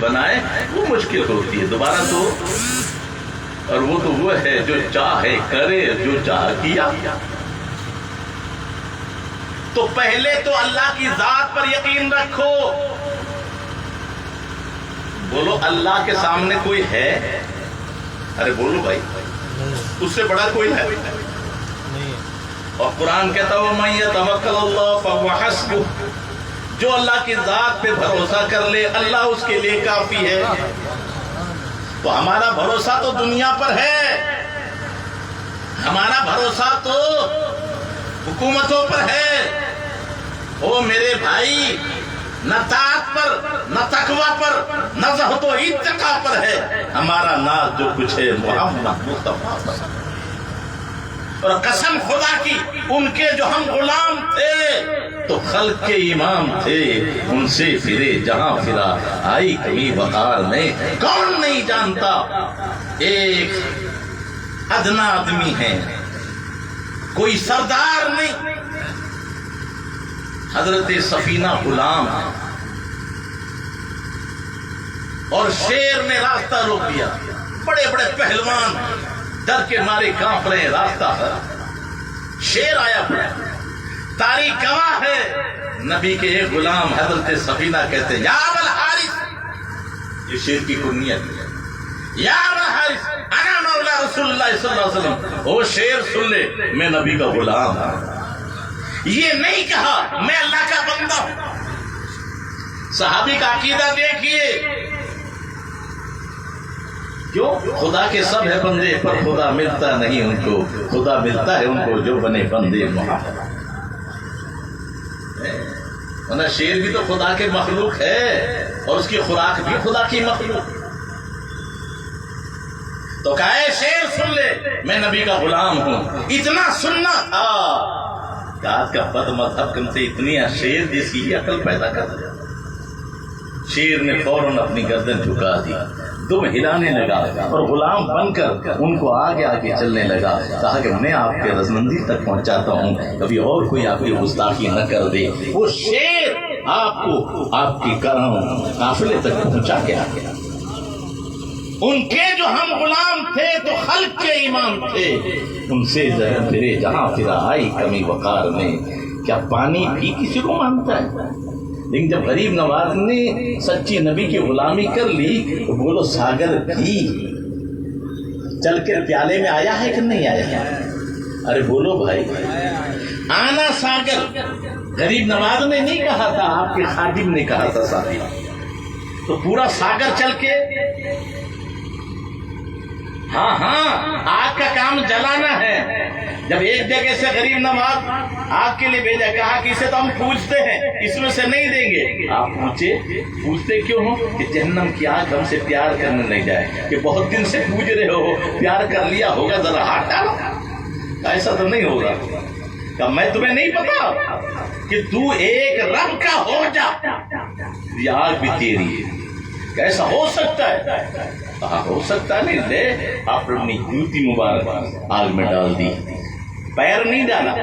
بنائے وہ مشکل ہوتی ہے دوبارہ تو، اور وہ تو وہ ہے جو چاہے کرے، جو چاہ کیا۔ تو پہلے تو اللہ کی ذات پر یقین رکھو۔ بولو اللہ کے سامنے کوئی ہے؟ ارے بولو بھائی، اس سے بڑا کوئی ہے؟ اور قرآن کہتا ہے وَمَن يَتَوَكَّلَ اللَّهُ فَهُوَ حَسْبُهُ، جو اللہ کی ذات پہ بھروسہ کر لے اللہ اس کے لیے کافی ہے۔ تو ہمارا بھروسہ تو دنیا پر ہے، ہمارا بھروسہ تو حکومتوں پر ہے۔ او میرے بھائی، نہ طاعت پر، نہ تقوی پر، نہ زہد و اتقا پر ہے، ہمارا ناز جو کچھ ہے محمد مصطفیٰ پر۔ اور قسم خدا کی ان کے جو ہم غلام تھے تو خلق کے امام تھے، ان سے پھرے جہاں پھرا آئی کمی وقار میں۔ کون نہیں جانتا ایک ادنا آدمی ہے، کوئی سردار نہیں، حضرت سفینہ غلام ہے، اور شیر نے راستہ روک دیا۔ بڑے بڑے پہلوان ڈر کے مارے کانپ رہے، راستہ ہے، شیر آیا پڑا۔ تاریخ گواہ ہے، نبی کے ایک غلام حضرت سفینہ کہتے ہیں یا ابا الحارث، یہ شیر کی کنیت ہے، یا ابا الحارث انا مولا رسول اللہ صلی اللہ علیہ وسلم، وہ شیر سن لے میں نبی کا غلام ہوں۔ یہ نہیں کہا میں اللہ کا بندہ ہوں۔ صحابی کا عقیدہ دیکھیے، کیوں؟ خدا کے سب ہے بندے پر خدا ملتا نہیں ان کو، خدا ملتا ہے ان کو جو بنے بندے محمد۔ ورنہ شیر بھی تو خدا کے مخلوق ہے، اور اس کی خوراک بھی خدا کی مخلوق۔ تو کہا شیر سن لے میں نبی کا غلام ہوں۔ اتنا سننا تھا کہ آج کا بد مذہب کم سے اتنی شیر جس کی عقل پیدا کر دیا۔ شیر نے فوراً اپنی گردن جھکا دی، دم ہلانے لگا، اور غلام بن کر ان کو آگے آگے چلنے لگا۔ کہا کہ میں آپ کے رضمندی تک پہنچاتا ہوں، کبھی اور کوئی آپ کی گستاخی نہ کر دے۔ وہ شیر آپ کو آپ کی قافلے تک پہنچا کے آ گیا۔ ان کے جو ہم غلام تھے تو خلق کے امام تھے، ان سے پھرے جہاں پھرا آئی کمی وقار میں۔ کیا پانی بھی کسی کو مانتا ہے؟ لیکن جب غریب نواز نے سچی نبی کی غلامی کر لی تو بولو ساگر بھی چل کے پیالے میں آیا ہے کہ نہیں آیا؟ ارے بولو بھائی، آنا ساگر غریب نواز نے نہیں کہا تھا، آپ کے خادم نے کہا تھا ساگر، تو پورا ساگر چل کے۔ ہاں آگ کا کام جلانا ہے۔ جب ایک جگہ سے غریب نواز آگ کے لیے بھیجا، کہا کہ اسے تو ہم پوچھتے ہیں، اس میں سے نہیں دیں گے۔ آپ پوچھتے کیوں ہو؟ کہ جہنم کی آگ ہم سے پیار کرنے نہیں جائے، کہ بہت دن سے پوچھ رہے ہو، پیار کر لیا ہوگا، ذرا ہاتھ ڈالو۔ ایسا تو نہیں ہوگا۔ کہ میں تمہیں نہیں پتا کہ تو ایک رب کا ہو جا، یہ آگ بھی تیری ہے۔ کیسا ہو سکتا ہے؟ کہا ہو سکتا نہیں، لے آپ اپنی جوتی مبارک آگ میں ڈال دی، پیر نہیں ڈالا،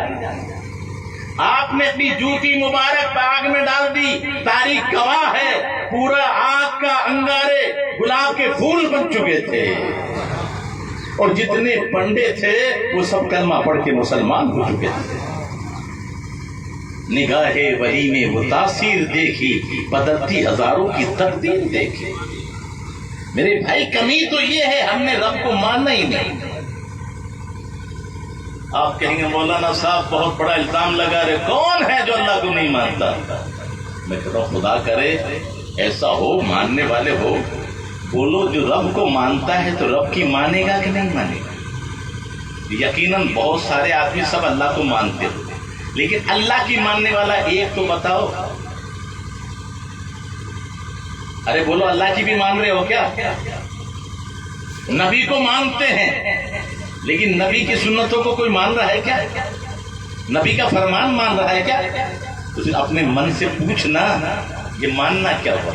آپ نے اپنی جوتی مبارک آگ میں ڈال دی۔ تاریخ گواہ ہے پورا آگ کا انگارے گلاب کے پھول بن چکے تھے، اور جتنے پنڈے تھے وہ سب کلمہ پڑھ کے مسلمان ہو چکے تھے۔ نگاہ وحی میں وہ تاثیر دیکھی، بدلتی ہزاروں کی تقدیر دیکھی۔ میرے بھائی کمی تو یہ ہے ہم نے رب کو ماننا ہی نہیں۔ آپ کہیں گے مولانا صاحب بہت بڑا الزام لگا رہے، کون ہے جو اللہ کو نہیں مانتا؟ میں کہتا ہوں خدا کرے ایسا ہو، ماننے والے ہو بولو جو رب کو مانتا ہے تو رب کی مانے گا کہ نہیں مانے گا؟ یقیناً بہت سارے آدمی سب اللہ کو مانتے ہو، لیکن اللہ کی ماننے والا ایک تو بتاؤ۔ ارے بولو اللہ کی بھی مان رہے ہو کیا؟ نبی کو مانتے ہیں، لیکن نبی کی سنتوں کو کوئی مان رہا ہے کیا؟ نبی کا فرمان مان رہا ہے کیا؟ تو اپنے من سے پوچھنا یہ ماننا کیا ہوا؟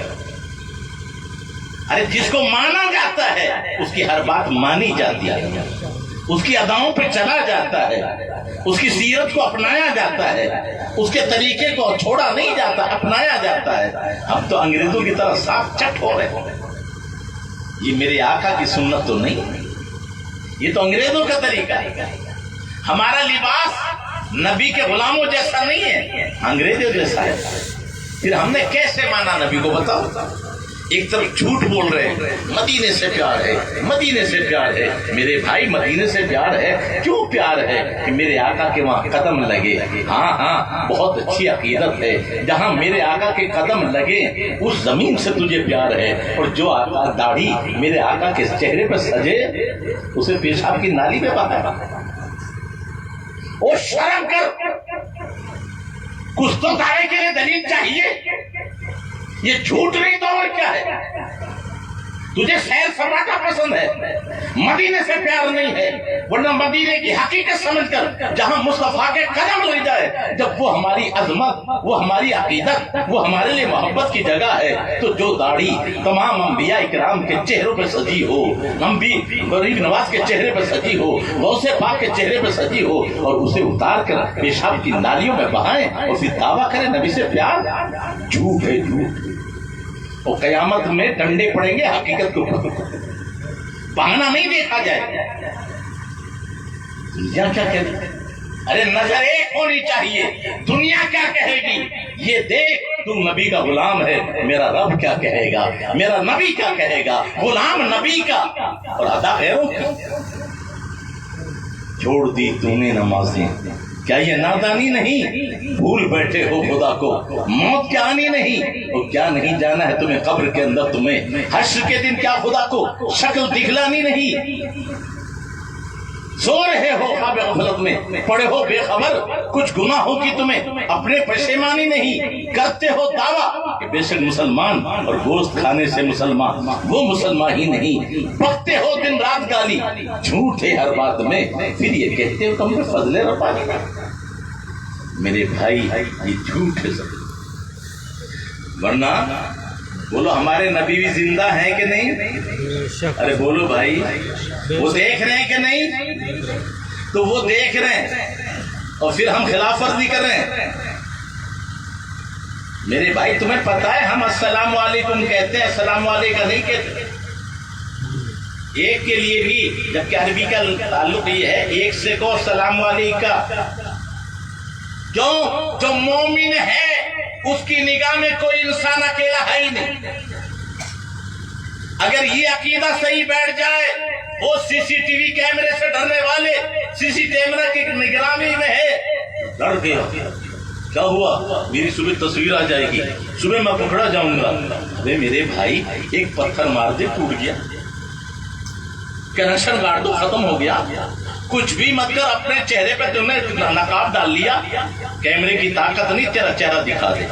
ارے جس کو مانا جاتا ہے اس کی ہر بات مانی جاتی ہے، اس کی اداؤں پہ چلا جاتا ہے، اس کی سیرت کو اپنایا جاتا ہے، اس کے طریقے کو چھوڑا نہیں جاتا، اپنایا جاتا ہے۔ ہم تو انگریزوں کی طرح صاف چٹ ہو رہے ہیں۔ یہ میرے آقا کی سنت تو نہیں، یہ تو انگریزوں کا طریقہ ہے۔ ہمارا لباس نبی کے غلاموں جیسا نہیں ہے، انگریزوں جیسا ہے۔ پھر ہم نے کیسے مانا نبی کو؟ بتاؤ۔ ایک طرف جھوٹ بول رہے ہیں مدینے سے پیار ہے، مدینے سے پیار ہے۔ میرے بھائی مدینے سے پیار ہے، کیوں پیار ہے؟ کہ میرے آقا کے وہاں قدم لگے۔ ہاں ہاں، بہت اچھی عقیدت ہے، جہاں میرے آقا کے قدم لگے اس زمین سے تجھے پیار ہے۔ اور جو آقا داڑھی میرے آقا کے چہرے پہ سجے اسے پیشاب کی نالی میں بہایا۔ وہ شرم کر، کچھ تو دعوے کے لیے دلیل چاہیے۔ یہ جھوٹ نہیں تو اور کیا ہے؟ تجھے سیر سراٹا پسند ہے، مدینے سے پیار نہیں ہے، ورنہ مدینے کی حقیقت سمجھ کر جہاں مصطفیٰ کے قدم لگ جائے، جب وہ ہماری عظمت، وہ ہماری عقیدت، وہ ہمارے لیے محبت کی جگہ ہے، تو جو داڑھی تمام انبیاء اکرام کے چہروں پہ سجی ہو، غریب نواز کے چہرے پہ سجی ہو، غوث پاک کے چہرے پہ سجی ہو، اور اسے اتار کر پیشاب کی نالیوں میں بہائیں اور پھر دعویٰ کریں نبی سے پیار، جھوٹ ہے جھوٹ۔ اور قیامت میں ڈنڈے پڑیں گے حقیقت کو بہانا نہیں دیکھا جائے۔ دنیا کیا کہے؟ ارے نظر ایک ہونی چاہیے، دنیا کیا کہے گی یہ دیکھ، تو نبی کا غلام ہے، میرا رب کیا کہے گا، میرا نبی کیا کہے گا، غلام نبی کا اور ادا غیروں کی۔ چھوڑ دی تو نے نمازیں، کیا یہ نادانی نہیں؟ بھول بیٹھے ہو خدا کو، موت کیا آنی نہیں؟ اور کیا نہیں جانا ہے تمہیں قبر کے اندر؟ تمہیں حشر کے دن کیا خدا کو شکل دکھلانی نہیں؟ سو رہے ہو خواب غفلت میں، پڑے ہو بے خبر، کچھ گناہوں کی تمہیں اپنے پشیمانی نہیں؟ کرتے ہو دعویٰ کہ بے شک مسلمان اور گوشت کھانے سے مسلمان، وہ مسلمان ہی نہیں، پکتے ہو دن رات گالی، جھوٹ ہے ہر بات میں، پھر یہ کہتے ہو تم نے فضل ربانی۔ میرے بھائی یہ جھوٹ ہے سب، ورنہ بولو ہمارے نبی بھی زندہ ہیں کہ نہیں؟ ارے بولو بھائی، وہ دیکھ رہے ہیں کہ نہیں؟ تو وہ دیکھ رہے ہیں اور پھر ہم خلاف ورزی کر رہے ہیں۔ میرے بھائی تمہیں پتا ہے ہم السلام علیکم کہتے ہیں، السلام علیکم نہیں کہتے۔ ایک کے لیے بھی، جبکہ عربی کا تعلق یہ ہے ایک سے کو السلام علیکم۔ جو مومن ہے اس کی نگاہ میں کوئی انسان اکیلا ہے ہی نہیں۔ اگر یہ عقیدہ صحیح بیٹھ جائے، وہ سی سی ٹی وی کیمرے سے ڈرنے والے سی سی کیمرے کی نگرانی میں ہے، ڈر گیا، کیا ہوا؟ میری صبح تصویر آ جائے گی، صبح میں پکڑا جاؤں گا۔ ارے میرے بھائی ایک پتھر مار دے ٹوٹ گیا، کنیکشن گاڑ دو ختم ہو گیا۔ کچھ بھی مت کر، اپنے چہرے پہ تم نے نقاب ڈال لیا، کیمرے کی طاقت نہیں تیرا چہرہ دکھا دے۔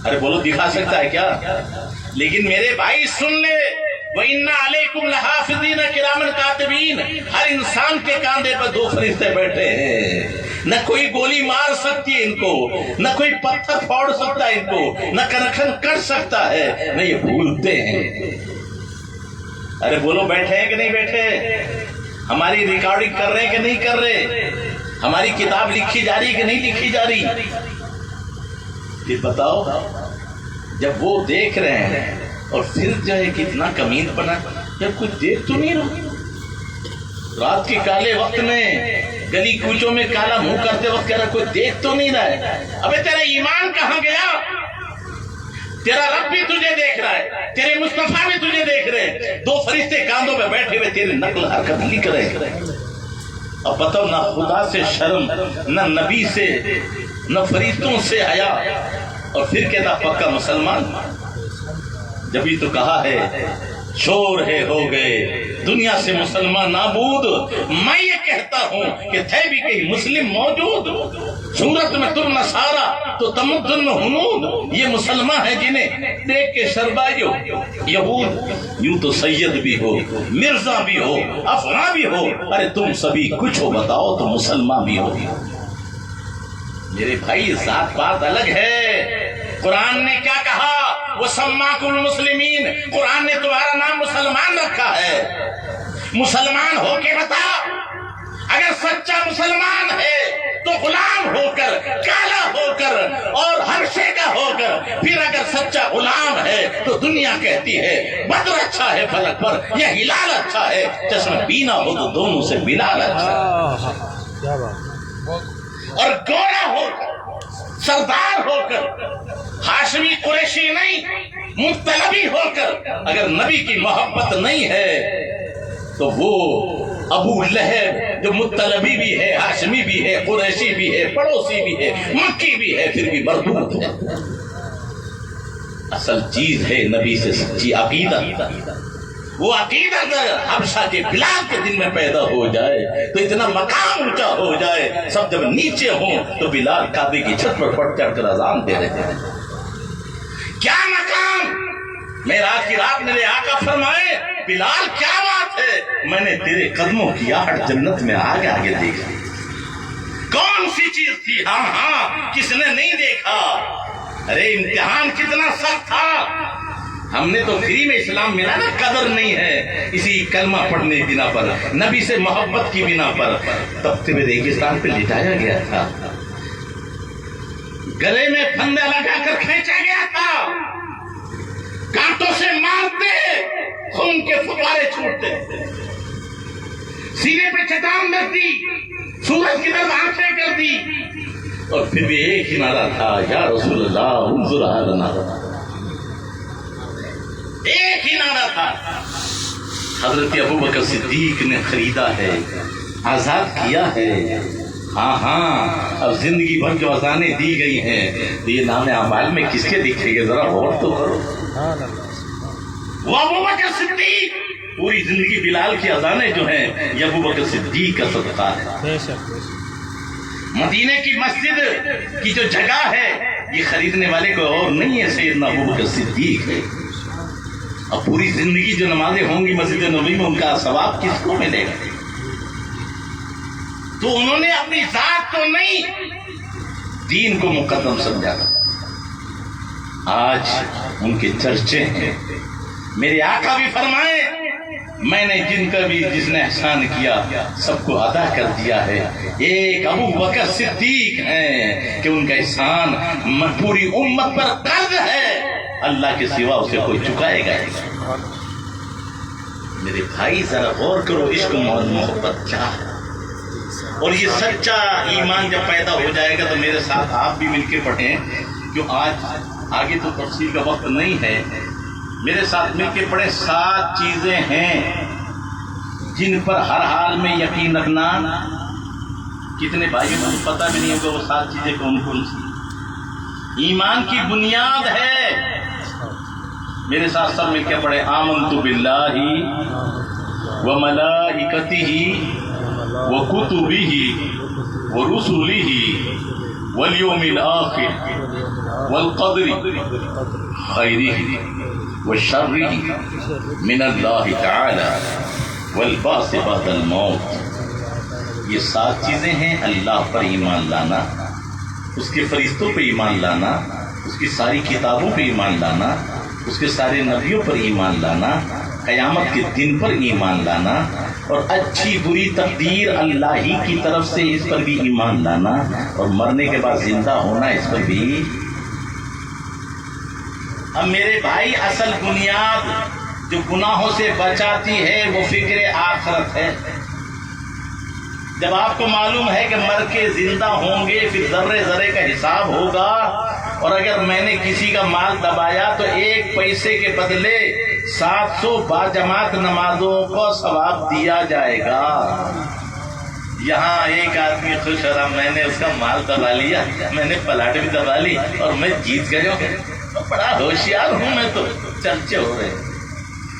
ارے بولو دکھا سکتا ہے کیا؟ لیکن میرے بھائی سن لے، وَإِنَّ عَلَيْكُمْ لَحَافِظِينَ كِرَامًا كَاتِبِينَ، ہر انسان کے کاندھے پر دو فرشتے بیٹھے ہیں، نہ کوئی گولی مار سکتی ہے ان کو، نہ کوئی پتھر پھوڑ سکتا ہے ان کو، نہ کنیکشن کر سکتا ہے، نہ یہ بھولتے ہیں۔ ارے بولو بیٹھے ہیں کہ نہیں بیٹھے؟ ہماری ریکارڈنگ کر رہے ہیں کہ نہیں کر رہے؟ ہماری کتاب لکھی جا رہی کہ نہیں لکھی جا رہی؟ پھر بتاؤ، جب وہ دیکھ رہے ہیں اور پھر جو ہے کتنا کمین بنا، جب کچھ دیکھ تو نہیں رہا، رات کے کالے وقت میں گلی کوچوں میں کالا منہ کرتے وقت کہہ رہا کوئی دیکھ تو نہیں رہا ہے۔ ابے تیرا ایمان کہاں گیا؟ تیرا رب بھی تجھے دیکھ رہا ہے، تیرے مصطفیٰ بھی تجھے دیکھ رہے ہیں، دو فرشتے کاندھوں پہ بیٹھے ہوئے تیری نقل حرکت لکھ رہے ہیں۔ اب بتاؤ، نہ خدا سے شرم، نہ نبی سے، نہ فرشتوں سے حیا، اور پھر کہتا پکا مسلمان۔ جبھی تو کہا ہے شور ہے ہو گئے دنیا سے مسلمان نابود، میں یہ کہتا ہوں کہ تھے بھی کہیں مسلم موجود، صورت میں تم نصارا تو تمدن میں ہنود، یہ مسلمان ہے جنہیں دیکھ کے شرمائے یہود، یوں تو سید بھی ہو، مرزا بھی ہو، افغان بھی ہو، ارے تم سبھی کچھ ہو، بتاؤ تو مسلمان بھی ہو۔ میرے بھائی ذات پات الگ ہے۔ قرآن نے کیا کہا؟ وَسَمَّاكُمُ الْمُسْلِمِينَ، قرآن نے تمہارا نام مسلمان رکھا ہے۔ مسلمان ہو کے بتا، اگر سچا مسلمان ہے تو غلام ہو کر، کالا ہو کر اور حبشے کا ہو کر، پھر اگر سچا غلام ہے تو دنیا کہتی ہے بدر اچھا ہے فلک پر یا ہلال اچھا ہے، چشمہ بینا ہو تو دونوں سے بلال اچھا ہے۔ اور گورا ہو کر، سردار ہو کر، ہاشمی قریشی نہیں، مطلبی ہو کر اگر نبی کی محبت نہیں ہے تو وہ ابو لہب جو مطلبی بھی ہے، ہاشمی بھی ہے، قریشی بھی ہے، پڑوسی بھی ہے، مکی بھی ہے، پھر بھی مردود ہے۔ اصل چیز ہے نبی سے سچی عقیدہ۔ وہ عقیدہ اگر حبشہ کے بلال کے دل میں پیدا ہو جائے تو اتنا مقام اونچا ہو جائے، سب جب نیچے ہوں تو بلال کعبے کی چھت پر پڑھ چڑھ کر اذان دے رہے ہیں۔ کیا مقام! معراج کی رات میرے آقا فرمائے بلال کیا بات ہے، میں نے تیرے قدموں کی آہٹ جنت میں آگے آگے دیکھا۔ کون سی چیز تھی؟ ہاں کس نے نہیں دیکھا؟ ارے امتحان کتنا سخت تھا، ہم نے تو فری میں اسلام ملا نا، قدر نہیں ہے اسی کلمہ پڑھنے کی بنا پر، نبی سے محبت کی بنا پر تختے میں ریگستان پہ لٹایا گیا تھا، گلے میں پھندا لگا کر کھینچا گیا تھا، کانٹوں سے مارتے خون کے فوارے چھوٹتے، سینے پہ چٹان رکھ دی، سورج کی طرف آنکھیں کر دی، اور پھر بھی ایک ہی نعرہ تھا، یا رسول اللہ انظر حالنا، ایک ہی نعرہ تھا۔ حضرت ابوبکر صدیق نے خریدا ہے، آزاد کیا ہے۔ ہاں اب زندگی بھر جو اذانیں دی گئی ہیں تو یہ نام اعمال میں کس کے دکھے گے؟ ذرا غور تو کرو۔ وہ ابوبکر صدیق، پوری زندگی بلال کی اذانیں جو ہیں یہ ابوبکر صدیق کا صدقہ ہے۔ مدینے کی مسجد کی جو جگہ ہے یہ خریدنے والے کوئی اور نہیں ہے، سیدنا ابوبکر صدیق ہے۔ اب پوری زندگی جو نمازیں ہوں گی مسجد نبوی میں ان کا ثواب کس کو ملے گا؟ تو انہوں نے اپنی ذات تو نہیں، دین کو مقدم سمجھا۔ آج ان کے چرچے ہیں۔ میرے آقا بھی فرمائے میں نے جس نے احسان کیا سب کو ادا کر دیا ہے، ایک ابو بکر صدیق ہیں کہ ان کا احسان پوری امت پر قرض ہے، اللہ کے سوا اسے کوئی چکائے گا نہیں۔ میرے بھائی ذرا غور کرو، عشق اور محبت کیا ہے، اور یہ سچا ایمان جب پیدا ہو جائے گا تو میرے ساتھ آپ بھی مل کے پڑھیں، کیوں آج آگے تو تفصیل کا وقت نہیں ہے، میرے ساتھ مل کے پڑھیں۔ 7 چیزیں ہیں جن پر ہر حال میں یقین رکھنا۔ کتنے بھائیوں کو پتہ بھی نہیں ہوگا وہ 7 چیزیں کون کون سی؟ ایمان کی بنیاد ہے۔ میرے ساتھ سب مل کے پڑھیں، آمنت باللہ وملائکتہ وکتبہ ورسلہ والیوم الآخر والقدر خیرہ وشرہ من اللہ تعالی والبعث بعد الموت۔ یہ 7 چیزیں ہیں، اللہ پر ایمان لانا، اس کے فرشتوں پہ ایمان لانا، اس کی ساری کتابوں پہ ایمان لانا، اس کے سارے نبیوں پر ایمان لانا، قیامت کے دن پر ایمان لانا، اور اچھی بری تقدیر اللہ ہی کی طرف سے اس پر بھی ایمان لانا، اور مرنے کے بعد زندہ ہونا اس پر بھی۔ اب میرے بھائی اصل بنیاد جو گناہوں سے بچاتی ہے وہ فکر آخرت ہے۔ جب آپ کو معلوم ہے کہ مر کے زندہ ہوں گے، پھر ذرے ذرے کا حساب ہوگا، اور اگر میں نے کسی کا مال دبایا تو 1 پیسے کے بدلے 700 باجماعت نمازوں کو ثواب دیا جائے گا۔ یہاں ایک آدمی خوش ہو رہا، میں نے اس کا مال دبا لیا، میں نے پلاٹ بھی دبا لی اور میں جیت گیا، بڑا ہوشیار ہوں میں، تو چرچے ہو رہے۔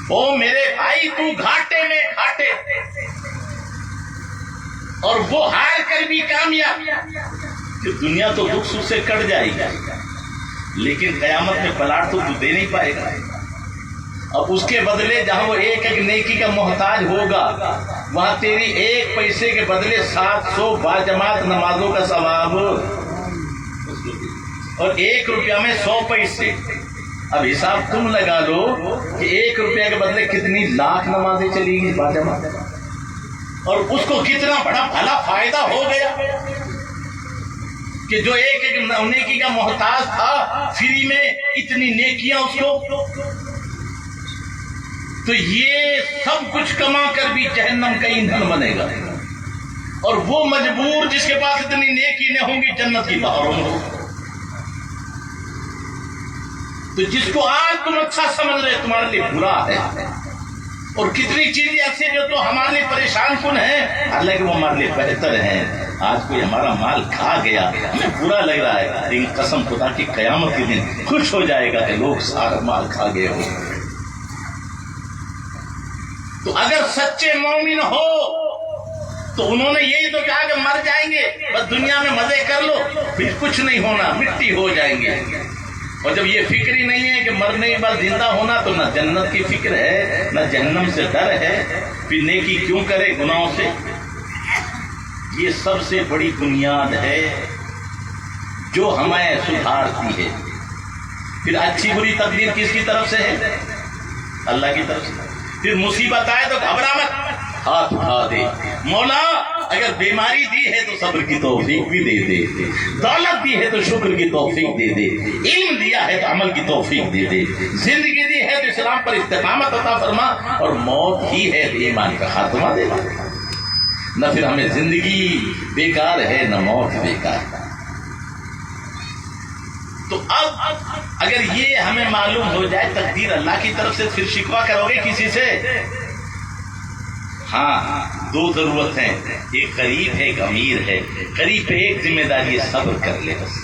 او میرے بھائی تو گھاٹے میں گھاٹے، اور وہ ہار کر بھی کامیاب، کہ دنیا تو دکھ سکھ سے کٹ جائے گی لیکن قیامت میں پلاٹ تو دے نہیں پائے گا۔ اب اس کے بدلے جہاں وہ ایک نیکی کا محتاج ہوگا وہاں تیری 1 پیسے کے بدلے 700 باجماعت نمازوں کا ثواب، اور 1 روپیہ میں 100 پیسے۔ اب حساب تم لگا لو کہ 1 روپیہ کے بدلے کتنی لاکھ نمازیں چلی گی باجماعت۔ اور اس کو کتنا بڑا بھلا فائدہ ہو گیا کہ جو ایک ایک نیکی کا محتاج تھا فری میں اتنی نیکیاں اس کو. تو یہ سب کچھ کما کر بھی جہنم کا ایندھن بنے گا. اور وہ مجبور جس کے پاس اتنی نیکی نہ ہوگی جنت کی بہاروں میں. تو جس کو آج تم اچھا سمجھ رہے تمہارے لیے برا ہے. اور کتنی چیزیں ایسے جو تو ہمارے لیے پریشان کن ہیں حالانکہ وہ ہمارے لیے بہتر ہیں. آج کوئی ہمارا مال کھا گیا ہمیں برا لگ رہا ہے لیکن قسم خدا کی قیامت کے دن خوش ہو جائے گا کہ لوگ سارا مال کھا گئے ہو. تو اگر سچے مومن ہو تو انہوں نے یہی تو کہا کہ مر جائیں گے بس دنیا میں مزے کر لو پھر کچھ نہیں ہونا مٹی ہو جائیں گے. اور جب یہ فکر ہی نہیں ہے کہ مرنے کے بعد زندہ ہونا تو نہ جنت کی فکر ہے نہ جہنم سے ڈر ہے پھر نیکی کیوں کرے گناہوں سے. یہ سب سے بڑی بنیاد ہے جو ہمیں سدھارتی ہے. پھر اچھی بری تقدیر کس کی طرف سے ہے؟ اللہ کی طرف سے. پھر مصیبت آئے تو گھبرا مت ہاتھ اٹھا دے مولا اگر بیماری دی ہے تو صبر کی توفیق بھی دے دے, دولت دی ہے تو شکر کی توفیق دے دے, علم دیا ہے تو عمل کی توفیق دے دے, زندگی دی ہے تو اسلام پر استقامت عطا فرما, اور موت ہی ہے تو ایمان کا خاتمہ دے. نہ پھر ہمیں زندگی بیکار ہے نہ موت بیکار. تو اب اگر یہ ہمیں معلوم ہو جائے تقدیر اللہ کی طرف سے پھر شکوہ کرو گے کسی سے؟ ہاں دو ضرورت ہیں, ایک غریب ہے ایک امیر ہے. غریب پہ ایک ذمہ داری ہے صبر کر لے بس.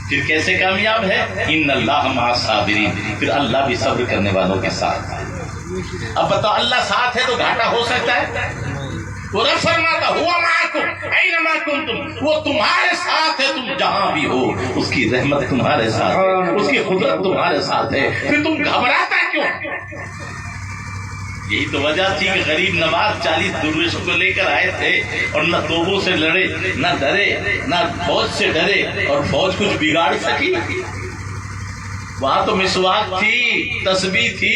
پھر کیسے کامیاب ہے؟ ان اللہ مع الصابرین, پھر اللہ بھی صبر کرنے والوں کے ساتھ ہے. اب بتاؤ اللہ ساتھ ہے تو گھاٹا ہو سکتا ہے؟ وہ رب فرماتا ہوا معکم اینما کنتم, وہ تمہارے ساتھ ہے تم جہاں بھی ہو. اس کی رحمت تمہارے ساتھ ہے, اس کی قدرت تمہارے ساتھ ہے, پھر تم گھبراتا کیوں؟ یہی تو وجہ تھی کہ غریب نواز 40 درویشوں کو لے کر آئے تھے اور نہ توبوں سے لڑے نہ ڈرے نہ فوج سے ڈرے, اور فوج کچھ بگاڑ سکی؟ وہاں تو مسواک تھی, تسبیح تھی,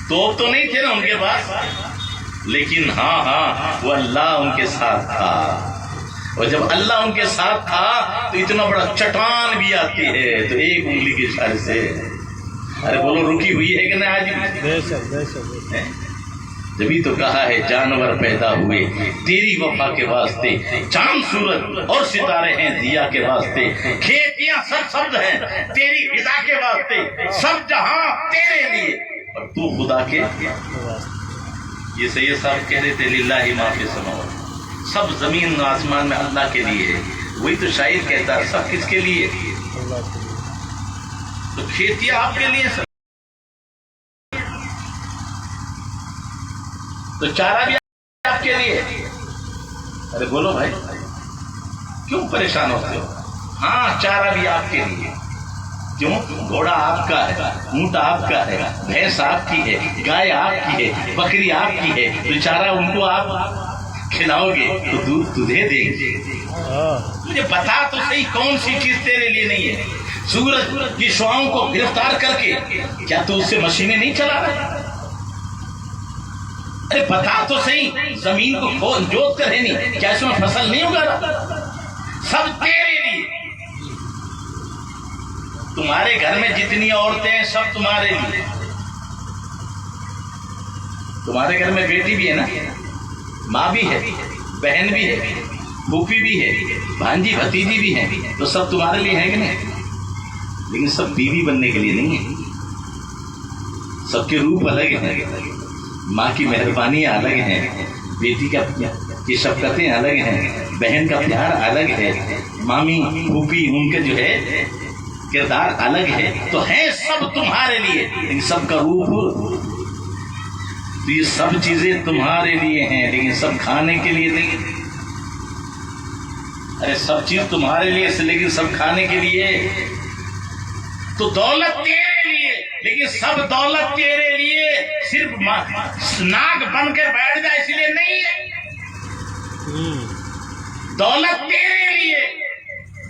توپ تو نہیں تھے نا ان کے پاس, لیکن ہاں وہ اللہ ان کے ساتھ تھا. اور جب اللہ ان کے ساتھ تھا تو اتنا بڑا چٹان بھی آتی ہے تو ایک انگلی کے اشارے سے, ارے بولو رکی ہوئی ہے کہ نہیں آج؟ جبھی تو کہا ہے جانور پیدا ہوئے تیری وفا کے واسطے, چاند سورج اور ستارے ہیں ضیا کے واسطے, کھیتیاں سب سبز ہیں تیری غذا کے واسطے, سب جہاں تیرے لیے اور تو خدا کے. یہ سید صاحب کہہ رہے تھے للہ ما فی السماوات, سب زمین و آسمان میں اللہ کے لیے ہے. وہی تو شاعر کہتا ہے سب کس کے لیے؟ تو کھیتیاں آپ کے لیے سب, تو چارہ بھی آپ کے لیے. ارے بولو بھائی کیوں پریشان ہوتے ہو؟ ہاں چارہ بھی آپ کے لیے. کیوں؟ گھوڑا آپ کا ہے, اونٹ آپ کا ہے, بھینس آپ کی ہے, گائے آپ کی ہے, بکری آپ کی ہے, تو چارہ ان کو آپ کھلاؤ گے تو دودھ تجھے دیں گے. مجھے بتا تو صحیح کون سی چیز تیرے لیے نہیں ہے؟ سورج کی شعاؤں کو گرفتار کر کے کیا تو اس سے مشینیں نہیں چلا رہا؟ ارے بتا تو صحیح زمین کو جوت کر ہے نہیں کیا اس میں فصل نہیں اگا رہا؟ سب تیرے لیے. تمہارے گھر میں جتنی عورتیں ہیں سب تمہارے لیے. تمہارے گھر میں بیٹی بھی ہے نا, ماں بھی ہے, بہن بھی ہے, پھوپھی بھی ہے, بھانجی بھتیجی بھی ہے, تو سب تمہارے لیے ہے کہ نہیں؟ لیکن سب بیوی بننے کے لیے نہیں ہے. سب کے روپ الگ ہیں, ماں کی مہربانیاں الگ ہیں, بیٹی کی شفقتیں الگ ہیں, بہن کا پیار الگ ہے, مامی پھوپھی ان کے جو ہے کردار الگ ہے. تو ہے سب تمہارے لیے لیکن سب کا روپ, تو یہ سب چیزیں تمہارے لیے ہیں لیکن سب کھانے کے لیے نہیں. ارے سب چیز تمہارے لیے لیکن سب کھانے کے لیے. تو دولت تیرے لیے لیکن سب دولت تیرے لیے صرف ناک بن کے بیٹھ جائے اس لیے نہیں ہے. دولت تیرے لیے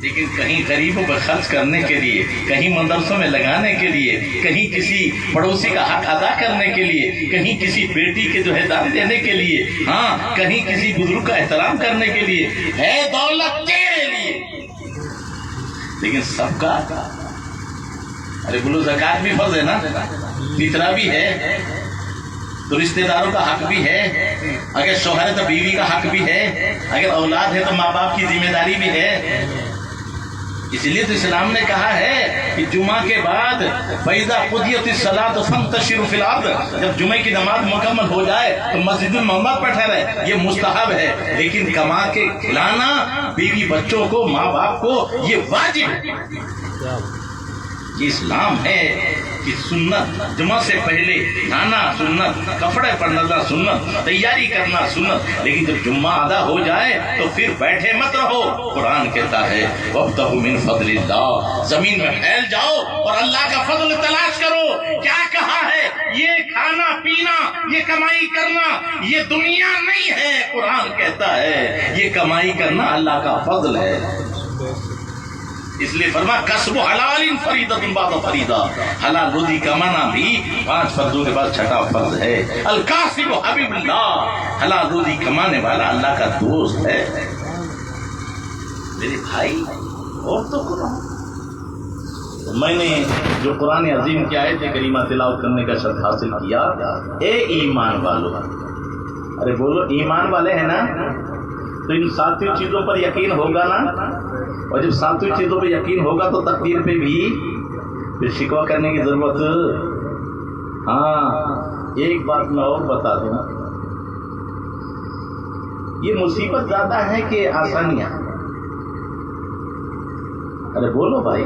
لیکن کہیں غریبوں پر خرچ کرنے کے لیے، کہیں مدرسوں میں لگانے کے لیے، کہیں کسی پڑوسی کا حق ادا کرنے کے لیے، کہیں کسی بیٹی کے جو ہے دان دینے کے لیے، ہاں کہیں کسی بزرگ کا احترام کرنے کے لیے، ہے دولت تیرے لیے، لیکن سب کا ارے بولو زکات بھی فرض ہے نا، فطرہ بھی ہے، تو رشتہ داروں کا حق بھی ہے، اگر شوہر ہے تو بیوی کا حق بھی ہے، اگر اولاد ہے تو ماں باپ کی ذمہ داری بھی ہے۔ اس لیے تو اسلام نے کہا ہے کہ جمعہ کے بعد فَإِذَا قُضِيَتِ الصَّلَاةُ فَانتَشِرُوا فِي الْأَرْضِ، جب جمعہ کی نماز مکمل ہو جائے تو مسجد المحمد پر ٹھہرے، یہ مستحب ہے، لیکن کما کے کھلانا بیوی بچوں کو، ماں باپ کو، یہ واجب ہے۔ یہ اسلام ہے کہ سنت، جمعہ سے پہلے کھانا سنت، کپڑے پہننا سنت، تیاری کرنا سنت، لیکن جب جمعہ ادا ہو جائے تو پھر بیٹھے مت رہو۔ قرآن کہتا ہے وَابْتَغُوا مِنْ فَضْلِ اللَّهِ، زمین میں پھیل جاؤ اور اللہ کا فضل تلاش کرو۔ کیا کہا ہے؟ یہ کھانا پینا، یہ کمائی کرنا، یہ دنیا نہیں ہے۔ قرآن کہتا ہے یہ کمائی کرنا اللہ کا فضل ہے۔ اس لیے فرما کسب حلال فریضۃ بعد فریضہ، حلال روزی کمانا بھی 5 فرضوں کے بعد 6واں فرض ہے۔ الکاسب حبیب اللہ، حلال روزی کمانے والا اللہ کا دوست ہے۔ میرے بھائی اور تو میں نے جو قرآن عظیم کی آیت کریمہ تلاوت کرنے کا شرف حاصل کیا، اے ایمان والو، ارے بولو ایمان والے ہیں نا، تو ان 7 چیزوں پر یقین ہوگا نا، اور جب 7 چیزوں پہ یقین ہوگا تو تقدیر پہ بھی پھر شکوہ کرنے کی ضرورت۔ ہاں ایک بات میں اور بتا دوں، یہ مصیبت زیادہ ہے کہ آسانیاں؟ ارے بولو بھائی،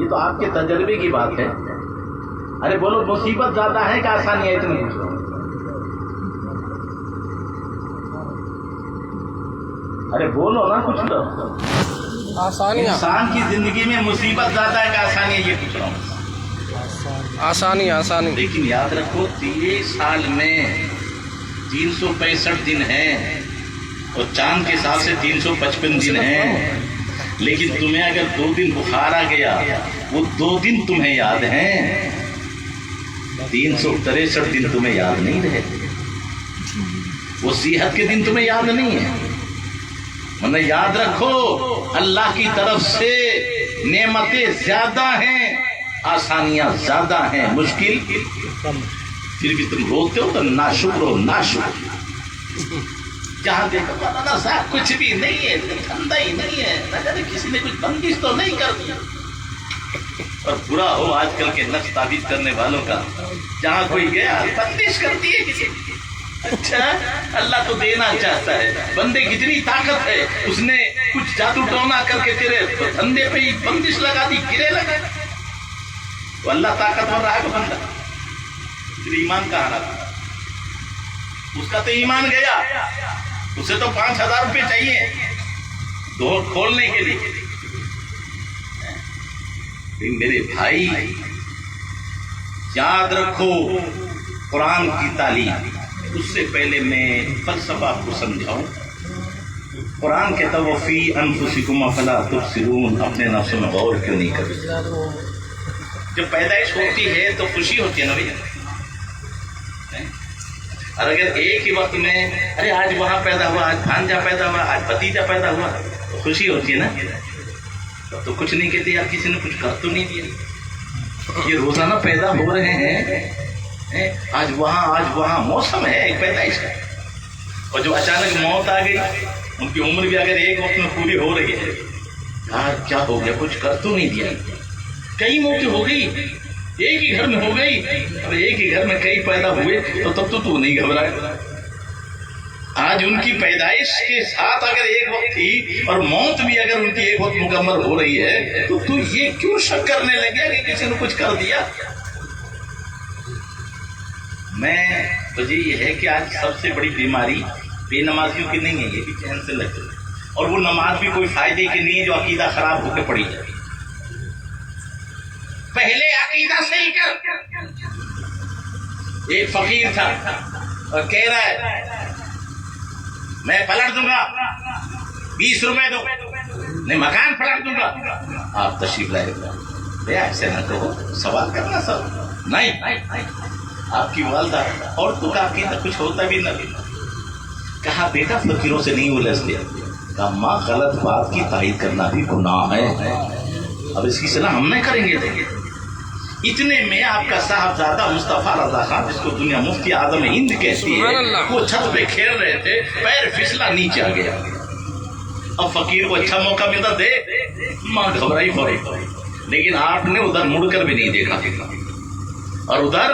یہ تو آپ کے تجربے کی بات ہے۔ ارے بولو مصیبت زیادہ ہے کہ آسانیاں؟ اتنی ارے بولو نا کچھ تو۔ آسانیاں انسان کی زندگی میں مصیبت زیادہ ہے کہ آسانیاں؟ یہ پوچھ رہا ہوں۔ آسانی لیکن یاد رکھو 30 سال میں 365 دن ہیں، اور چاند کے حساب سے 355 دن ہیں، لیکن تمہیں اگر 2 دن بخار آ گیا، وہ 2 دن تمہیں یاد ہیں، 363 دن تمہیں یاد نہیں رہے، وہ صحت کے دن تمہیں یاد نہیں ہے۔ مطلب یاد رکھو اللہ کی طرف سے نعمتیں زیادہ ہیں، آسانیاں زیادہ ہیں، مشکل پھر بھی تم روتے ہو تو ناشکر ہو، ناشکر۔ جہاں دیکھو نا صاحب کچھ بھی نہیں ہے، ٹھنڈا ہی نہیں ہے، نہ جانے کسی نے کچھ بندش تو نہیں کر دیا۔ اور برا ہو آج کل کے نقش تعبیر کرنے والوں کا، جہاں کوئی گیا بندش کرتی ہے کسی کی۔ اچھا اللہ تو دینا چاہتا ہے، بندے کی اتنی طاقت ہے، اس نے کچھ جادو ٹونا کر کے تیرے دھندے پہ ہی بندش لگا دی، گرے لگا، تو اللہ طاقتور رہا ہے بندہ، پھر ایمان کہاں رہا؟ اس کا تو ایمان گیا، اسے تو 5000 روپے چاہیے دو کھولنے کے لیے۔ میرے بھائی یاد رکھو قرآن کی تعلیم، اس سے پہلے میں فلسفہ آپ کو سمجھاؤں۔ قرآن کہتا ہے فی انفسکم افلا تبصرون، اپنے نفسوں میں غور کیوں نہیں کرتے؟ جب پیدائش ہوتی ہے تو خوشی ہوتی ہے نا بھیا، اور اگر ایک ہی وقت میں ارے آج وہاں پیدا ہوا، آج بھانجا پیدا ہوا، آج بھتیجا پیدا ہوا، تو خوشی ہوتی ہے نا۔ تب تو کچھ نہیں کہتے یار کسی نے کچھ کر تو نہیں دیا، یہ روزانہ پیدا ہو رہے ہیں، آج وہاں موسم ہے ایک پیدائش کا۔ اور جو اچانک موت آ گئی، ان کی عمر بھی اگر ایک وقت میں پوری ہو رہی ہے، یار کیا ہو گیا، کچھ کر تو نہیں دیا۔ کئی موتیں ہو گئی، ایک ہی گھر میں ہو گئی، اب ایک ہی گھر میں کئی پیدا ہوئے تو تب تو نہیں گھبرائے۔ آج ان کی پیدائش کے ساتھ اگر ایک وقت تھی اور موت بھی اگر ان کی ایک وقت مکمل ہو رہی ہے، تو تو یہ کیوں شک کرنے لگے کہ کسی نے کچھ کر دیا؟ میں وجہ یہ ہے کہ آج سب سے بڑی بیماری بے نمازیوں کی نہیں ہے، یہ بھی چین سے لگتی ہے، اور وہ نماز بھی کوئی فائدے کی نہیں ہے جو عقیدہ خراب ہو کے پڑی جائے۔ پہلے عقیدہ صحیح کر۔ ایک فقیر تھا اور کہہ رہا ہے میں پلٹ دوں گا، 20 روپے دو، نہیں مکان پلٹ دوں گا. آپ تشریف لائے ایسے نہ کہو, سوال کرنا سب نہیں. آپ کی والدہ اور تو کا عقیدہ کچھ ہوتا بھی نہ. کہا بیٹا فقیروں سے نہیں الجھتے. کہا ماں غلط بات کی تائید کرنا بھی گناہ ہے. اب اس کی صلاح ہم نہیں کریں گے. اتنے میں آپ کا صاحبزادہ مصطفیٰ رضا خان, جس کو دنیا مفتی اعظم ہند کہتی ہے, وہ چھت پہ کھیل رہے تھے, پیر پھسلا نیچے آ گیا. اب فقیر کو اچھا موقع ملتا دے, ماں گھبرائی پڑی, لیکن آپ نے ادھر مڑ کر بھی نہیں دیکھا. اور ادھر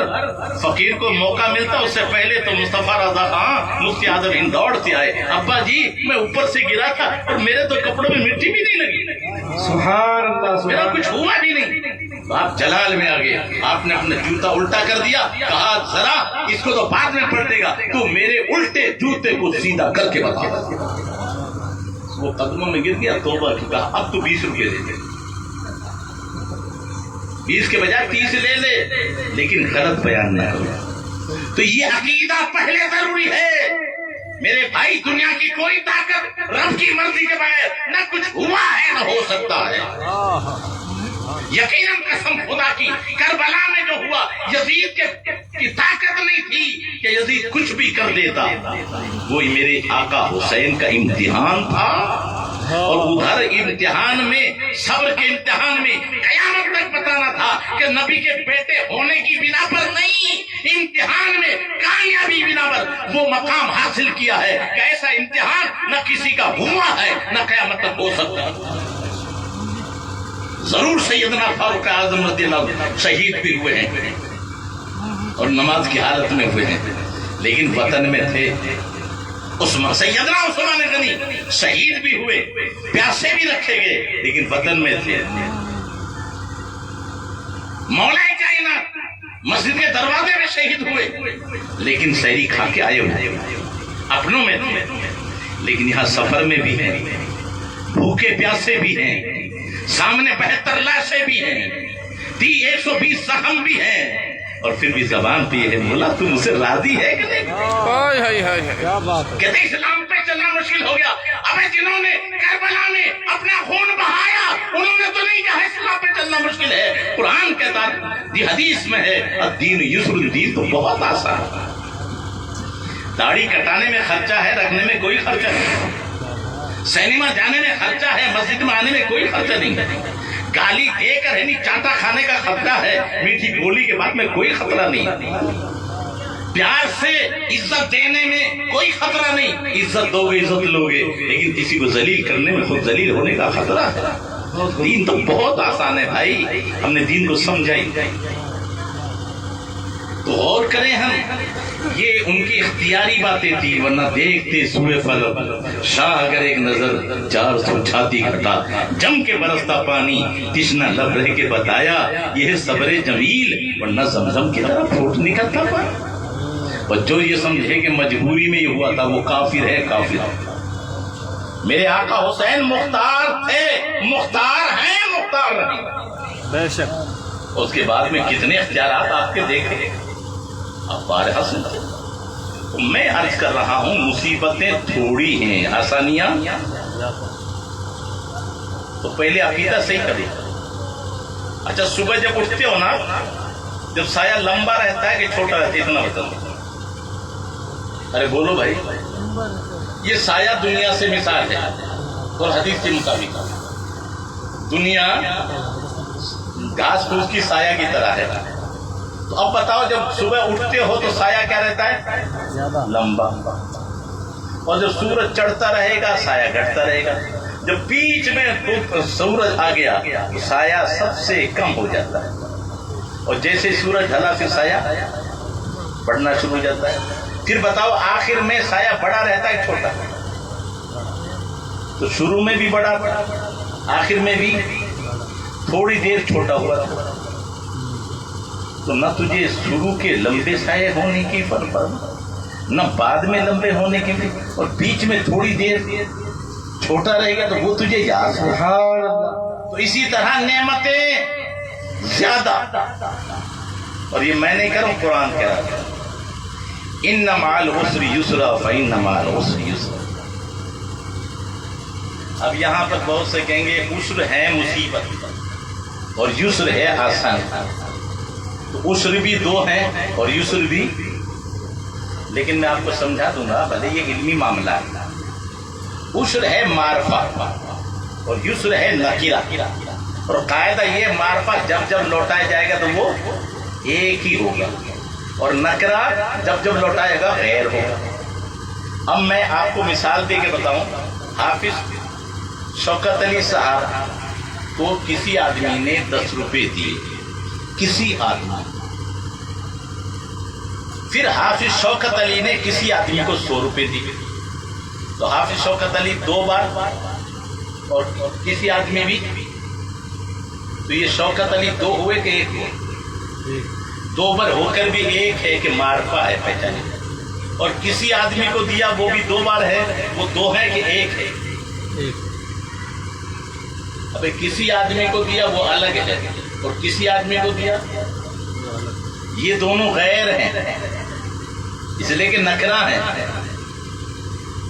فقیر کو موقع ملتا اس سے پہلے تو مصطفیٰ رضا خان مفتی اعظم ہند دوڑتے آئے, ابا جی میں اوپر سے گرا تھا اور میرے تو کپڑوں میں مٹی بھی نہیں لگی, سبحان اللہ, میرا کچھ ہوا بھی نہیں. آپ جلال میں آ گئے, آپ نے اپنا جوتا الٹا کر دیا, کہا ذرا اس کو تو بعد میں پلٹے گا, تو میرے الٹے جوتے کو سیدھا کر کے بتا. وہ قدموں میں گر گیا, توبہ کی. کہا اب تو 20 روپے دے دے, 20 کے بجائے 30 لے لے, لیکن غلط بیان نہ کرو. تو یہ عقیدہ پہلے ضروری ہے میرے بھائی. دنیا کی کوئی طاقت رب کی مرضی کے بغیر نہ کچھ ہوا ہے نہ ہو سکتا ہے. یقیناً قسم خدا کی, کربلا میں جو ہوا یزید کی طاقت نہیں تھی کہ یزید کچھ بھی کر دیتا. وہی میرے آقا حسین کا امتحان تھا, اور ادھر امتحان میں, صبر کے امتحان میں قیامت تک بتانا تھا کہ نبی کے بیٹے ہونے کی بنا پر نہیں, امتحان میں کامیابی بنا پر وہ مقام حاصل کیا ہے کہ ایسا امتحان نہ کسی کا ہوا ہے نہ قیامت تک ہو سکتا. ضرور سیدنا فاروق اعظم رضی اللہ عنہ شہید بھی ہوئے ہیں اور نماز کی حالت میں ہوئے ہیں, لیکن وطن میں تھے. سیدنا عثمان غنی شہید بھی ہوئے, پیاسے بھی رکھے گئے, لیکن وطن میں تھے. مولا کائنات مسجد کے دروازے میں شہید ہوئے, لیکن سحری کھا کے آئے ہوئے اپنوں میں تھے. لیکن یہاں سفر میں بھی ہیں, بھوکے پیاسے بھی ہیں, سامنے 72 لاشیں بھی ہیں, 120 زخم بھی ہیں, اور پھر بھی زبان پہ یہ مولا تم اسے راضی ہے کہ نہیں. کہتے اسلام پہ چلنا مشکل ہو گیا. اب جنہوں نے کربلا میں اپنا خون بہایا انہوں نے تو نہیں کہا اسلام پہ چلنا مشکل ہے. قرآن کہتا ہے, حدیث میں ہے, الدین یسر, دین تو بہت آسان ہے. داڑھی کٹانے میں خرچہ ہے, رکھنے میں کوئی خرچہ نہیں. سینما جانے میں خرچہ ہے, مسجد میں آنے میں کوئی خرچہ نہیں. گالی دے کر یعنی چاٹا کھانے کا خطرہ ہے, میٹھی بولی کے بعد میں کوئی خطرہ نہیں. پیار سے عزت دینے میں کوئی خطرہ نہیں, عزت دو گے عزت لوگے, لیکن کسی کو ذلیل کرنے میں خود ذلیل ہونے کا خطرہ ہے. دین تو بہت آسان ہے بھائی, ہم نے دین کو سمجھائی. تو غور کریں ہم, یہ ان کی اختیاری باتیں تھی, ورنہ دیکھتے سوئے فلک شاہ اگر ایک نظر 400 چھاتی گھٹا, جم کے برستا پانی تشنا لب رہ کے بتایا یہ صبر جمیل, ورنہ زمزم کی طرح پھوٹ نکلتا پانی. اور جو یہ سمجھے کہ مجبوری میں یہ ہوا تھا وہ کافر ہے, کافر. میرے آقا حسین مختار تھے, مختار ہیں, مختار رہیں. بے شک. اس کے بعد میں کتنے اختیارات آپ کے دیکھے, اب بارہ سنتے. میں عرض کر رہا ہوں مصیبتیں تھوڑی ہیں, آسانیاں. تو پہلے عقیدہ صحیح کریں. اچھا صبح جب اٹھتے ہو نا, جب سایہ لمبا رہتا ہے کہ چھوٹا رہتا ہے, اتنا بتا دو. ارے بولو بھائی, یہ سایہ دنیا سے مثال ہے اور حدیث کے مطابق دنیا گھاس پھوس کی سایہ کی طرح ہے. تو اب بتاؤ جب صبح اٹھتے ہو تو سایہ کیا رہتا ہے, لمبا, اور جب سورج چڑھتا رہے گا سایہ گھٹتا رہے گا. جب بیچ میں سورج آ گیا تو سایہ سب سے کم ہو جاتا ہے, اور جیسے سورج ڈھلا پھر سایہ بڑھنا شروع ہو جاتا ہے. پھر بتاؤ آخر میں سایہ بڑا رہتا ہے چھوٹا, تو شروع میں بھی بڑا, آخر میں بھی تھوڑی دیر چھوٹا ہوا. تو نہ تجھے شروع کے لمبے سائے ہونے کی فرق, نہ بعد میں لمبے ہونے کی, اور بیچ میں تھوڑی دیر چھوٹا رہے گا تو وہ تجھے یاد ہے. تو اسی طرح نعمتیں زیادہ, اور یہ میں نہیں کروں, قرآن کہہ رہا ہے ان مع العسر یسرا فإن مع العسر یسرا. اب یہاں پر بہت سے کہیں گے عسر ہے مصیبت اور یسر ہے آسان، تو عسر بھی دو ہیں اور یسر بھی، لیکن میں آپ کو سمجھا دوں گا، بھلے یہ علمی معاملہ ہے۔ عسر ہے معرفت اور یسر ہے نکرہ، اور قاعدہ یہ معرفت جب جب لوٹایا جائے گا تو وہ ایک ہی ہوگا، اور نکرہ جب جب لوٹائے گا غیر ہوگا۔ اب میں آپ کو مثال دے کے بتاؤں، حافظ شوکت علی صاحب کو کسی آدمی نے 10 روپے دیے، کسی آدمی، پھر حافظ شوکت علی نے کسی آدمی کو 100 روپے دیے، تو حافظ شوکت علی 2 بار اور کسی آدمی بھی، تو یہ شوکت علی 2 ہوئے کہ 1 ہوئے؟ 2 بار ہو کر بھی 1 ہے کہ معرفہ ہے پہچانے، اور کسی آدمی کو دیا وہ بھی 2 بار ہے، وہ 2 ہے کہ 1 ہے؟ اب کسی آدمی کو دیا وہ الگ ہے، اور کسی آدمی کو دیا یہ دونوں غیر ہیں، اس لیے کہ نکرہ ہیں۔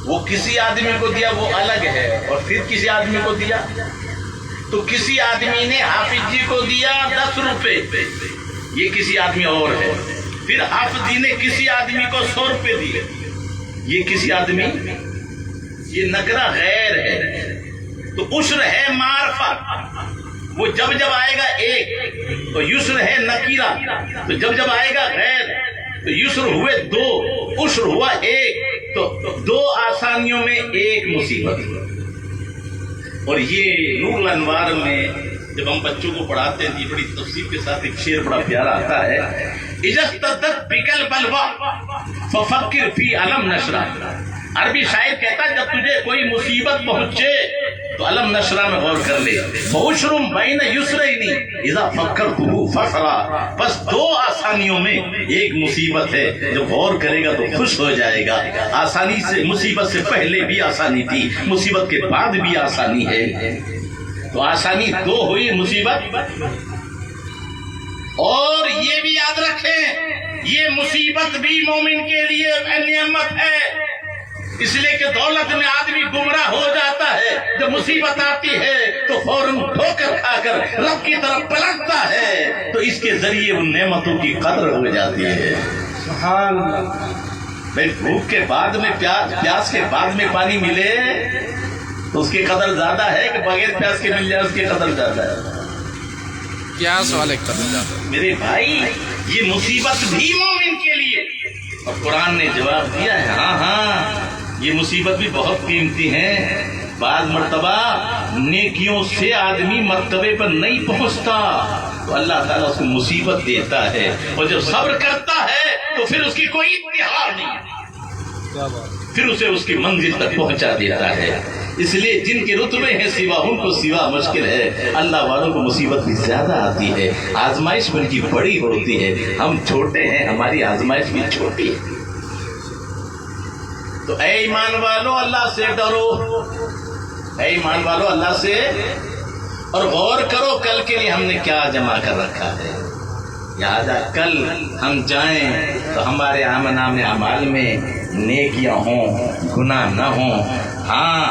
وہ کسی آدمی کو دیا وہ الگ ہے، اور پھر کسی آدمی کو دیا، تو کسی آدمی نے حافظ جی کو دیا 10 روپے، یہ کسی آدمی اور ہے، پھر حافظ جی نے کسی آدمی کو 100 روپے دیے، یہ کسی آدمی، یہ نکرہ غیر ہے۔ تو عسر ہے معرفت، وہ جب جب آئے گا 1، تو یسر ہے نکرہ، تو جب جب آئے گا غیر، تو یسر ہوئے 2، عسر ہوا 1، تو 2 آسانیوں میں 1 مصیبت۔ اور یہ نور الانوار میں جب ہم بچوں کو پڑھاتے ہیں، بڑی تفصیل کے ساتھ ایک شعر بڑا پیارا آتا ہے، اذا اشتدت بک البلویٰ ففکر فی علم نشرہ۔ عربی شاعر کہتا ہے جب تجھے کوئی مصیبت پہنچے تو علم نشرہ میں غور کر لے، فعشرم بین یسرین اذا فکرتہ فسرا۔ بس 2 آسانیوں میں 1 مصیبت ہے، جو غور کرے گا تو خوش ہو جائے گا۔ آسانی سے، مصیبت سے پہلے بھی آسانی تھی، مصیبت کے بعد بھی آسانی ہے، تو آسانی 2 ہوئی، مصیبت۔ اور یہ بھی یاد رکھیں، یہ مصیبت بھی مومن کے لیے نعمت ہے، اس لیے کہ دولت میں آدمی گمراہ ہو جاتا ہے، جب مصیبت آتی ہے تو فوراً ٹھوکر کھا کر رب کی طرف پلٹتا ہے، تو اس کے ذریعے ان نعمتوں کی قدر ہو جاتی ہے۔ سبحان اللہ۔ بھائی بھوک کے بعد میں پیاس کے بعد میں پانی ملے تو اس کی قدر زیادہ ہے کہ بغیر پیاس کے مل جائے اس کی قدر زیادہ ہے؟ پیاس والے قدر زیادہ ہے۔ میرے بھائی یہ مصیبت بھی مومن کے لیے، اور قرآن نے جواب دیا ہے، ہاں یہ مصیبت بھی بہت قیمتی ہیں۔ بعض مرتبہ نیکیوں سے آدمی مرتبے پر نہیں پہنچتا تو اللہ تعالیٰ اس کو مصیبت دیتا ہے، اور جب صبر کرتا ہے تو پھر اس کی کوئی انتہا نہیں، پھر اسے اس کی منزل تک پہنچا دیتا ہے۔ اس لیے جن کے رتبے ہیں سوا ان کو سوا مشکل ہے، اللہ والوں کو مصیبت بھی زیادہ آتی ہے، آزمائش ان کی بڑی ہوتی ہے، ہم چھوٹے ہیں، ہماری آزمائش بھی چھوٹی ہے۔ تو اے ایمان والو اللہ سے ڈرو، اے ایمان والو اللہ سے، اور غور کرو کل کے لیے ہم نے کیا جمع کر رکھا ہے۔ لہٰذا کل ہم جائیں تو ہمارے نام اعمال میں نیکیاں ہوں، گناہ نہ ہوں، ہاں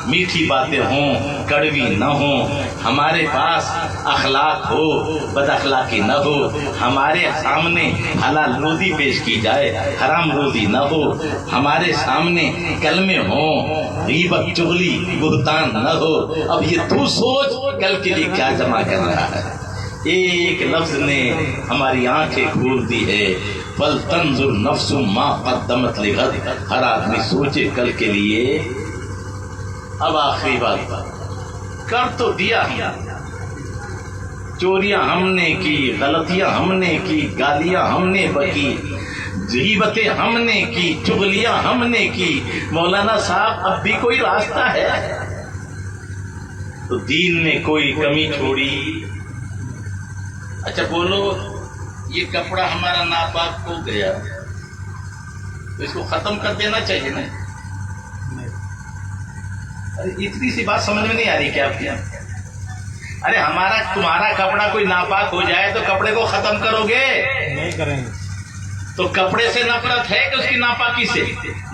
میٹھی باتیں ہوں، کڑوی نہ ہوں، ہمارے پاس اخلاق ہو، بد اخلاقی نہ ہو، ہمارے سامنے حلال روزی پیش کی جائے، حرام روزی نہ ہو، ہمارے سامنے کلمے ہوں، غیبت چغلی بہتان نہ ہو۔ اب یہ تو سوچ کل کے لیے کیا جمع کر رہا ہے۔ ایک لفظ نے ہماری آنکھیں کھول دی ہے، فَلْتَنْظُرْ نَفْسٌ مَا قَدَّمَتْ لِغَدٍ۔ ہر آدمی سوچے کل کے لیے۔ اب آخری بات، کر تو دیا ہم، چوریاں ہم نے کی، غلطیاں ہم نے کی، گالیاں ہم نے بکی، غیبتیں ہم نے کی، چغلیاں ہم نے کی، مولانا صاحب اب بھی کوئی راستہ ہے؟ تو دین نے کوئی کمی چھوڑی؟ اچھا بولو، یہ کپڑا ہمارا ناپاک ہو گیا تو اس کو ختم کر دینا چاہیے نا؟ اتنی سی بات سمجھ میں نہیں آ رہی کیا آپ کی؟ ارے ہمارا تمہارا کپڑا کوئی ناپاک ہو جائے تو کپڑے کو ختم کرو گے؟ نہیں کریں گے۔ تو کپڑے سے نفرت ہے کہ اس کی ناپاکی سے؟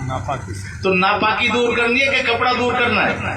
ناپاکی سے۔ تو ناپاکی دور کرنی ہے کہ کپڑا دور کرنا ہے؟